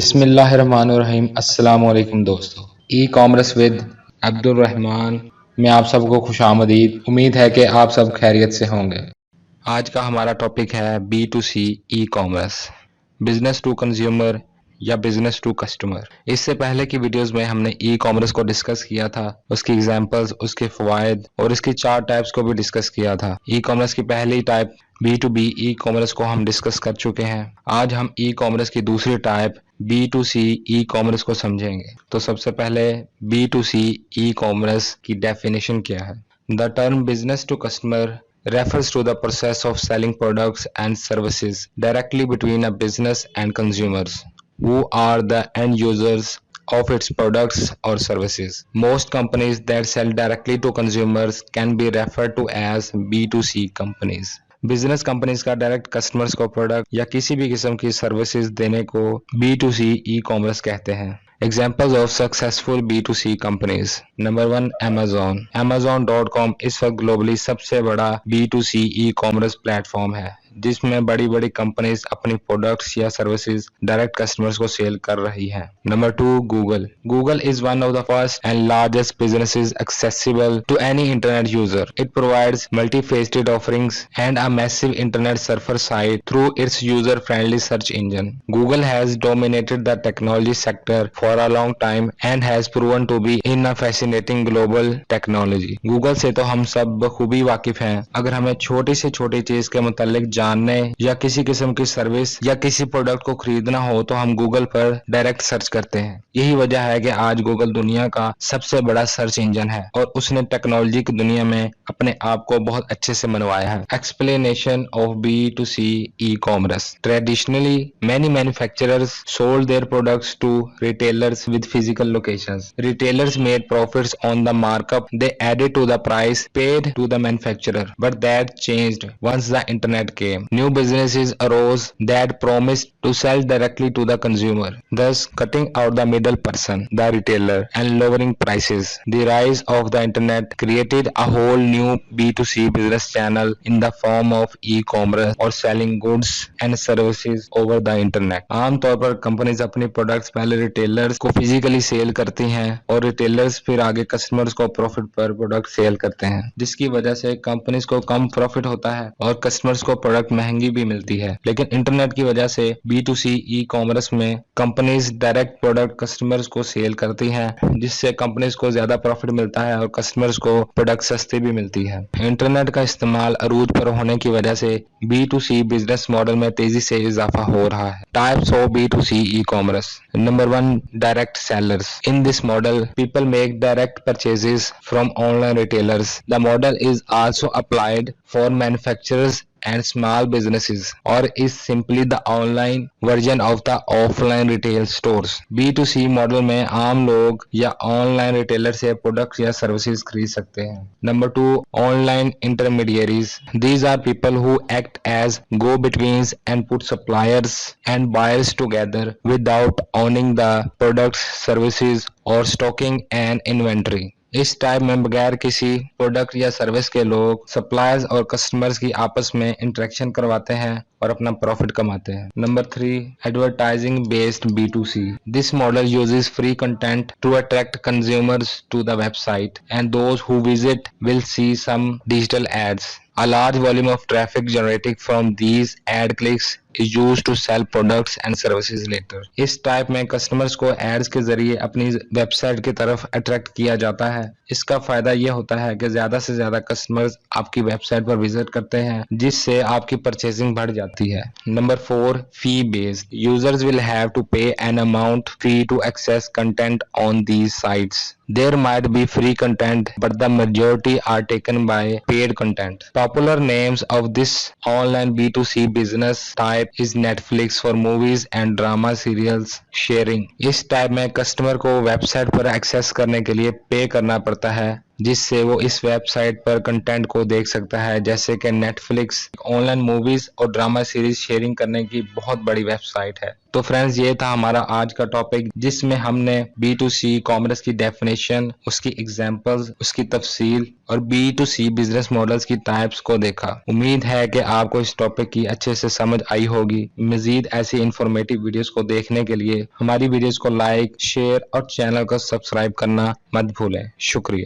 बिस्मिल्लाहिर्रहमानिर्रहीम। अस्सलाम वालेकुम दोस्तों। E commerce with Abdul Rahman में आप सबको खुशामदीद। उम्मीद है कि आप सब खैरियत से होंगे। आज का हमारा टॉपिक है B2C e commerce, business to consumer या बिजनेस टू कस्टमर। इससे पहले की वीडियोस में हमने ई कॉमर्स को डिस्कस किया था, उसकी एग्जांपल्स, उसके फवायद और इसकी 4 टाइप्स को भी डिस्कस किया था। ई कॉमर्स की पहली टाइप B2B ई कॉमर्स को हम डिस्कस कर चुके हैं। आज हम ई कॉमर्स की दूसरी टाइप B2C ई कॉमर्स को समझेंगे। तो सबसे पहले B2C ई कॉमर्स की डेफिनेशन क्या है? The term business to customer refers to the process of selling products and services directly between a business and consumers, who are the end users of its products or services. Most companies that sell directly to consumers can be referred to as B2C companies. Business companies का direct customers को product या किसी भी किस्म की services देने को B2C e commerce कहते हैं। Examples of successful B2C companies. Number 1 Amazon. Amazon.com इस वक्त ग्लोबली सबसे बड़ा B2C ई कॉमर्स प्लेटफॉर्म है, जिसमें बड़ी बड़ी कंपनीज अपनी प्रोडक्ट्स या सर्विसेज डायरेक्ट कस्टमर्स को सेल कर रही हैं। Number 2 Google. Google is one of the first and largest businesses accessible to any internet user. It provides multifaceted offerings and a massive internet surfer site through its user-friendly search engine. Google has dominated the technology sector for a long time and has proven to be in a fascinating global technology. Google से तो हम सब बखूबी वाकिफ हैं। अगर हमें छोटी से छोटी चीज के मुतालिक जानने या किसी किस्म की सर्विस या किसी प्रोडक्ट को खरीदना हो तो हम गूगल पर डायरेक्ट सर्च करते हैं। यही वजह है कि आज गूगल दुनिया का सबसे बड़ा सर्च इंजन है और उसने टेक्नोलॉजी की दुनिया में अपने आप को बहुत अच्छे से मनवाया है। Explanation of B2C e-commerce. Traditionally, many manufacturers sold their products to retailers with physical locations. Retailers made profits on the markup they added to the price paid to the manufacturer, but that changed once the internet came. New businesses arose that promised to sell directly to the consumer, thus cutting out the middle person, the retailer, and lowering prices. The rise of the internet created a whole new B2C business channel in the form of e-commerce or selling goods and services over the internet. आमतौर पर companies अपनी products पहले retailers को physically cell करती हैं और retailers फिर आगे कस्टमर्स को प्रॉफिट पर प्रोडक्ट सेल करते हैं, जिसकी वजह से कंपनीज को कम प्रॉफिट होता है और कस्टमर्स को प्रोडक्ट महंगी भी मिलती है। लेकिन इंटरनेट की वजह से B2C ई कॉमर्स में कंपनीज डायरेक्ट प्रोडक्ट कस्टमर्स को सेल करती हैं, जिससे कंपनीज को ज्यादा प्रॉफिट मिलता है और कस्टमर्स को प्रोडक्ट सस्ती भी मिलती है। इंटरनेट का इस्तेमाल अरूज पर होने की वजह से B2C बिजनेस मॉडल में तेजी से इजाफा हो रहा है। Types of B2C e commerce. Number 1 direct sellers. In this model, people make direct purchases from online retailers. The model is also applied for manufacturers and small businesses, or is simply the online version of the offline retail stores. B2C model में आम लोग या online retailer से product या services खरीद सकते हैं। Number 2 online intermediaries. These are people who act as go-betweens and put suppliers and buyers together without owning the products, services or stocking an inventory. इस टाइप में बगैर किसी प्रोडक्ट या सर्विस के लोग सप्लायर्स और कस्टमर्स की आपस में इंटरेक्शन करवाते हैं और अपना प्रॉफिट कमाते हैं। Number 3 advertising based B2C. This model uses free content to attract consumers to the website and those who visit will see some digital ads. A large volume of traffic generated from these ad clicks is used to sell products and services later. इस type में customers को ads के जरिए अपनी website की तरफ attract किया जाता है। इसका फायदा यह होता है कि ज्यादा से ज्यादा कस्टमर्स आपकी वेबसाइट पर विजिट करते हैं, जिससे आपकी परचेजिंग बढ़ जाती है। Number 4 fee based. Users will have to pay an amount fee to access content on these sites. There might be free content, but the majority are taken by paid content. Popular names of this online B2C business type is Netflix for movies and drama serials sharing. इस type में customer को website पर access करने के लिए पे करना पड़ता है जिससे वो इस वेबसाइट पर कंटेंट को देख सकता है, जैसे कि नेटफ्लिक्स ऑनलाइन मूवीज और ड्रामा सीरीज शेयरिंग करने की बहुत बड़ी वेबसाइट है। तो फ्रेंड्स, ये था हमारा आज का टॉपिक, जिसमें हमने B2C कॉमर्स की डेफिनेशन, उसकी एग्जांपल्स, उसकी तफसील और B2C बिजनेस मॉडल्स की टाइप्स को देखा। उम्मीद है कि आपको इस टॉपिक की अच्छे से समझ आई होगी। मजीद ऐसी इंफॉर्मेटिव वीडियोस को देखने के लिए हमारी वीडियोस को लाइक, शेयर और चैनल को सब्सक्राइब करना मत भूलें। शुक्रिया।